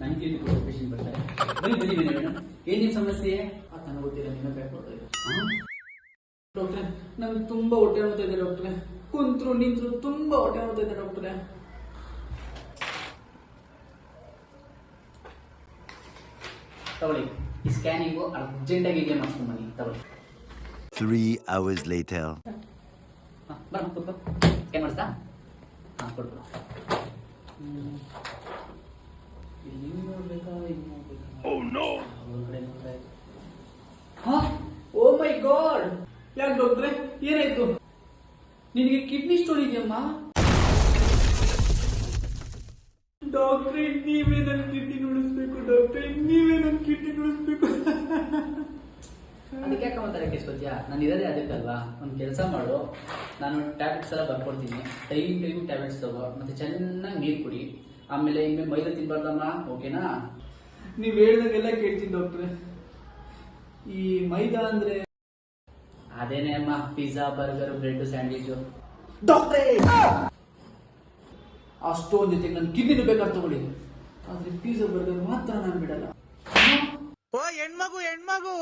ನನ್ನ clinic patient ಬರ್ತಾರೆ. ಬನ್ನಿ ಬನ್ನಿ ಬನ್ನಿ ಮೇಡಮ್, ಏನೇನು ಸಮಸ್ಯೆ? ನನಗೆ ಗೊತ್ತಿಲ್ಲ, ನೀವೇ ಬೇಕು ಡಾಕ್ಟ್ರೆ. ನನಗೆ ತುಂಬಾ ಹೊಟ್ಟೆ ನೋಡ್ತಾ ಇದೆ ಡಾಕ್ಟ್ರೆ. ಕುಂತ್ರು ನಿಂತ್ರು ತುಂಬಾ ಹೊಟ್ಟೆ ನೋಡ್ತಾ ಇದೆ ಡಾಕ್ಟ್ರೆ. ತಗೊಳ್ಳಿ, ಈ ಸ್ಕ್ಯಾನಿಂಗು ಅರ್ಜೆಂಟಾಗಿ ಇದೆ, ಮಾಡ್ಸ್ಕೊಂಡು ಬನ್ನಿ. ತಗೊಳ್ಳಿ. 3 hours later. ಬರ ಕೂತ್ಕೋ. ಸ್ಕ್ಯಾನ್ ಮಾಡಿಸ್ತಾ? ಹಾಂ, ಕೊಡ್ತು. ಇಲ್ಲಿ ನೋಡ್ಬೇಕಾ, ಇಲ್ಲಿ ನೋಡ್ಬೇಕಾ? ಓ ಮೈ ಗಾಡ್! ಯಾಕೆ ಡಾಕ್ಟ್ರೆ, ಏನಾಯ್ತು? ನಿನಗೆ ಕಿಡ್ನಿ ಸ್ಟೋನ್ ಇದೆಯಮ್ಮ? ಡಾಕ್ಟ್ರೆ, ನೀವೇ ನನ್ನ ಕಿಡ್ನಿ ಉಳಿಸ್ಬೇಕು ಡಾಕ್ಟ್ರೆ, ನೀವೇ ನನ್ನ ಕಿಡ್ನಿ ಉಳಿಸ್ಬೇಕು. ಅದಕ್ಕೆ ಯಾಕೆ ಮಾತಾಡ ಕೇಸ್ಕೊತೀಯಾ? ನಾನು ಇರೋದೇ ಅದಕ್ಕಲ್ವಾ. ಒಂದು ಕೆಲಸ ಮಾಡು, ನಾನು ಟ್ಯಾಬ್ಲೆಟ್ಸ್ ಎಲ್ಲ ಬರ್ಕೊಡ್ತೀನಿ. ಟೈಮ್ ಟ್ಯಾಬ್ಲೆಟ್ಸ್ ತಗೋ, ಮತ್ತೆ ಚೆನ್ನಾಗಿ ನೀರು ಕುಡಿ. ಆಮೇಲೆ ಇನ್ಮೇಲೆ ಮೈದಾ ತಿನ್ಬಾರ್ದಮ್ಮ, ಓಕೆನಾ? ನೀವು ಹೇಳ್ದಾಗೆಲ್ಲ ಕೇಳ್ತೀನಿ ಡಾಕ್ಟ್ರೆ. ಈ ಮೈದಾ ಅಂದ್ರೆ ಅದೇನೇ ಅಮ್ಮ, ಪಿಜ್ಜಾ, ಬರ್ಗರ್, ಬ್ರೆಡ್, ಸ್ಯಾಂಡ್ವಿಚ್. ಡಾಕ್ಟ್ರೇ, ಅಷ್ಟೊಂದು ಜೊತೆಗೆ ನನ್ನ ಕಿಡ್ನಿನೂ ಬೇಕಾದ್ರೆ ತಗೊಳ್ಳಿ, ಆದ್ರೆ ಪಿಜ್ಜಾ ಬರ್ಗರ್ ಮಾತ್ರ ನಾನು ಬಿಡಲ್ಲ. ಹೆಣ್ಮಗು